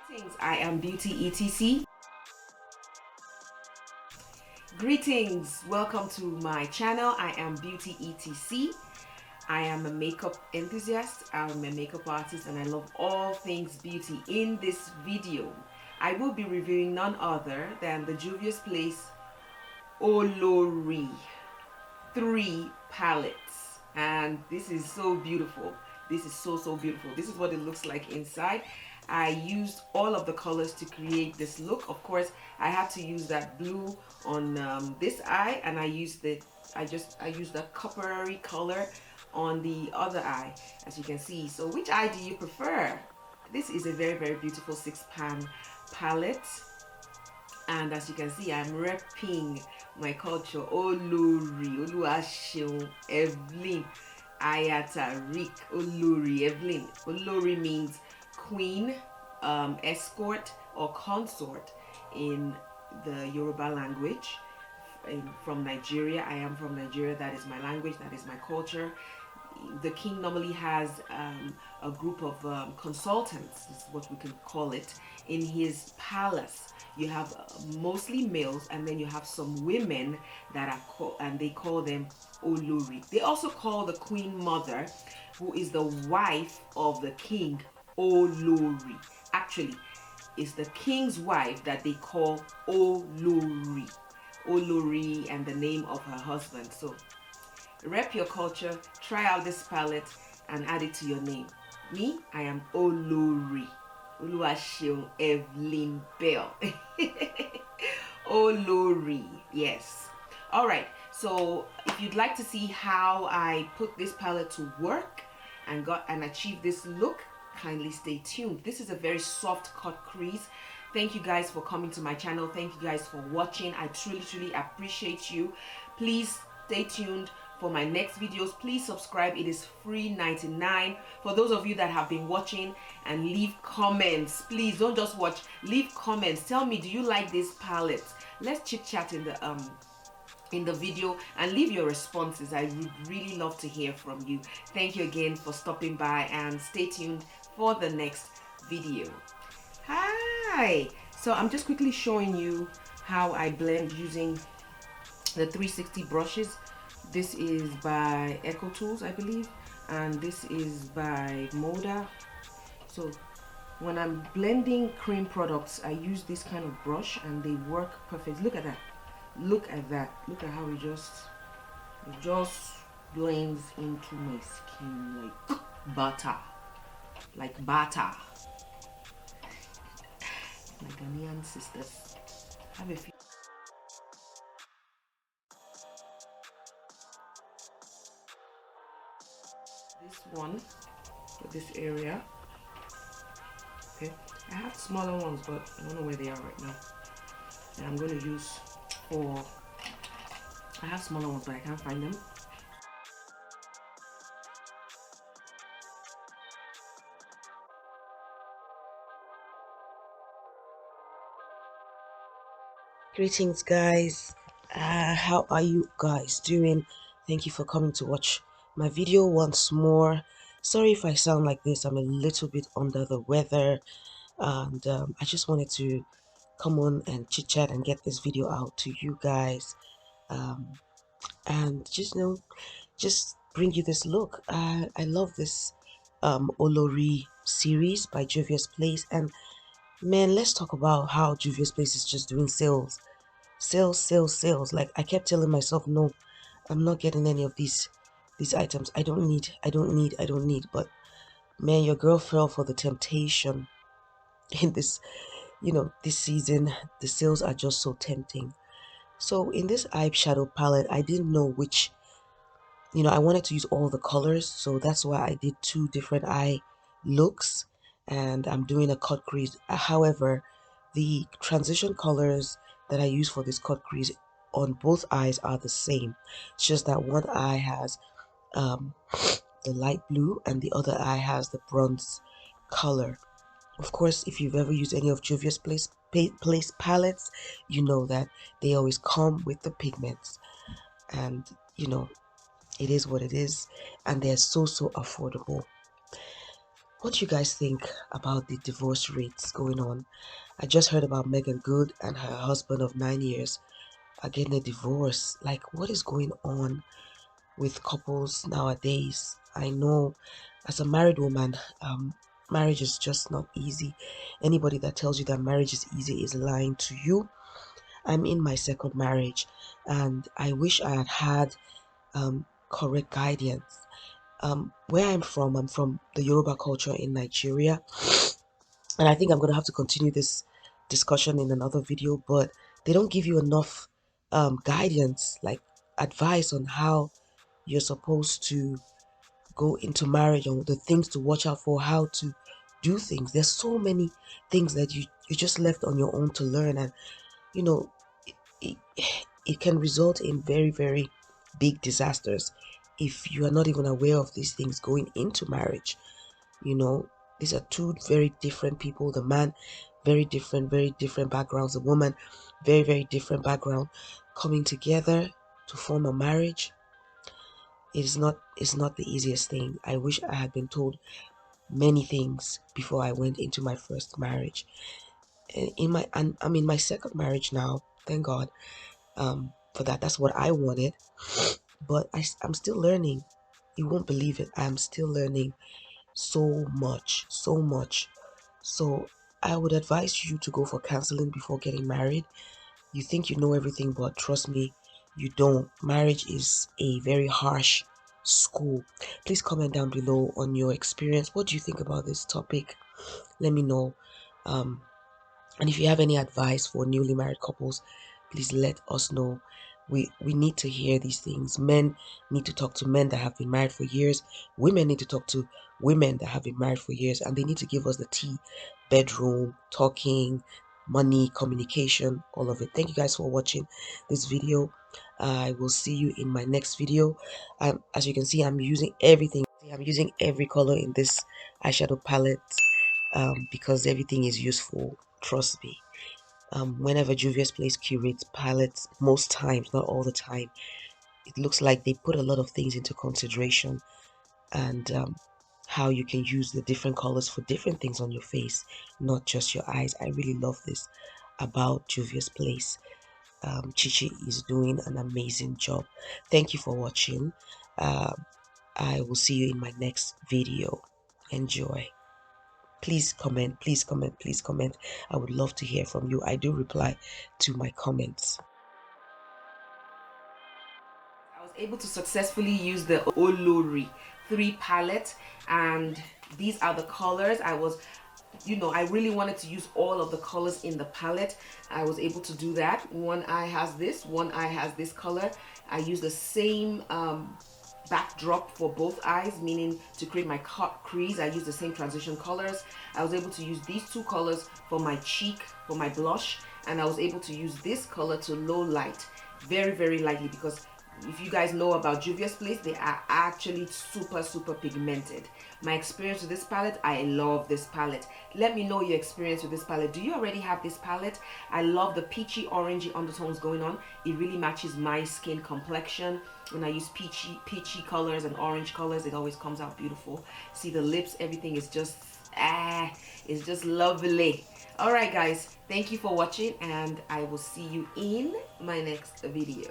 Greetings, I am Beauty ETC. Greetings, welcome to my channel. I am Beauty ETC. I am a makeup enthusiast, I'm a makeup artist, and I love all things beauty. In this video, I will be reviewing none other than the Juvia's Place Olori 3 palettes. And this is so beautiful. This is so beautiful. This is what it looks like inside. I used all of the colors to create this look. Of course, I had to use that blue on this eye, and I used the coppery color on the other eye, as you can see. So which eye do you prefer? This is a very beautiful 6-pan palette, and as you can see, I'm repping my culture. Olori, Oluwaseun, Evelyn, Ayata, Rick, Olori, Evelyn. Olori means queen, escort, or consort in the Yoruba language. From Nigeria, I am from Nigeria. That is my language, that is my culture. The king normally has a group of consultants, is what we can call it, in his palace. You have mostly males, and then you have some women that are called, and they call them Olori. They also call the queen mother, who is the wife of the king, Olori. Actually, it's the king's wife that they call Olori. Olori, and the name of her husband. So rep your culture, try out this palette, and add it to your name. Me, I am Olori. Oluwaseun Evelyn Bell. Olori, yes. Alright, so if you'd like to see how I put this palette to work and achieve this look, kindly stay tuned. This is a very soft cut crease. Thank you guys for coming to my channel. Thank you guys for watching. I truly appreciate you. Please stay tuned for my next videos. Please subscribe. It is free 99. For those of you that have been watching, and leave comments, please don't just watch, leave comments. Tell me, do you like this palette? Let's chit chat in the video, and leave your responses. I would really love to hear from you. Thank you again for stopping by, and stay tuned for the next video. Hi, so I'm just quickly showing you how I blend using the 360 brushes. This is by Eco Tools, I believe, and this is by Moda. So when I'm blending cream products, I use this kind of brush, and they work perfect. Look at that. Look at that. Look at how it just blends into my skin like butter. Like butter. My Ghanaian sisters have a few. This one for this area. Okay, I have smaller ones, but I don't know where they are right now. And I'm going to use for. I have smaller ones, but I can't find them. Greetings, guys. How are you guys doing? Thank you for coming to watch my video once more. Sorry if I sound like this. I'm a little bit under the weather, and I just wanted to come on and chit chat and get this video out to you guys, and just bring you this look. I love this Olori series by Juvia's Place, and man, let's talk about how Juvia's Place is just doing sales. Like, I kept telling myself, no, I'm not getting any of these items. I don't need. But man, your girl fell for the temptation in this, this season. The sales are just so tempting. So in this eyeshadow palette, I didn't know which, I wanted to use all the colors, so that's why I did 2 different eye looks, and I'm doing a cut crease. However, the transition colors that I use for this cut crease on both eyes are the same. It's just that one eye has the light blue, and the other eye has the bronze color. Of course, if you've ever used any of Juvia's Place palettes, you know that they always come with the pigments, and it is what it is, and they're so affordable. What do you guys think about the divorce rates going on? I just heard about Megan Good and her husband of 9 years are getting a divorce. Like, what is going on with couples nowadays? I know as a married woman, marriage is just not easy. Anybody that tells you that marriage is easy is lying to you. I'm in my second marriage and I wish I had had correct guidance. Where I'm from the Yoruba culture in Nigeria, and I think I'm going to have to continue this discussion in another video, but they don't give you enough guidance, like advice on how you're supposed to go into marriage and the things to watch out for, how to do things. There's so many things that you just left on your own to learn, and you know it, it can result in very, very big disasters if you are not even aware of these things going into marriage. You know, these are two very different people. The man, very different backgrounds. The woman, very, very different background. Coming together to form a marriage, it's not the easiest thing. I wish I had been told many things before I went into my first marriage. I'm in my second marriage now. Thank God for that. That's what I wanted, but I'm still learning. You won't believe it. I'm still learning so much, so much. So I would advise you to go for counseling before getting married. You think you know everything, but trust me, you don't. Marriage is a very harsh school. Please comment down below on your experience. What do you think about this topic? Let me know. Um, and if you have any advice for newly married couples, please let us know. We need to hear these things. Men need to talk to men that have been married for years. Women need to talk to women that have been married for years, and they need to give us the tea, bedroom, talking, money, communication, all of it. Thank you guys for watching this video. I will see you in my next video. As you can see, I'm using everything. I'm using every color in this eyeshadow palette because everything is useful. Trust me. Whenever Juvia's Place curates palettes, most times, not all the time, it looks like they put a lot of things into consideration and how you can use the different colors for different things on your face, not just your eyes. I really love this about Juvia's Place. Chichi is doing an amazing job. Thank you for watching. I will see you in my next video. Enjoy. Please comment, please comment, please comment. I would love to hear from you. I do reply to my comments. I was able to successfully use the Olori 3 palette, and these are the colors. I really wanted to use all of the colors in the palette. I was able to do that. One eye has this, one eye has this color. I use the same backdrop for both eyes, meaning to create my cut crease I use the same transition colors. I was able to use these two colors for my cheek, for my blush, and I was able to use this color to low light very, very lightly, because if you guys know about Juvia's Place, they are actually super pigmented. My experience with this palette, I love this palette. Let me know your experience with this palette. Do you already have this palette? I love the peachy orangey undertones going on. It really matches my skin complexion. When I use peachy colors and orange colors, it always comes out beautiful. See the lips, everything is just it's just lovely. All right guys, thank you for watching, and I will see you in my next video.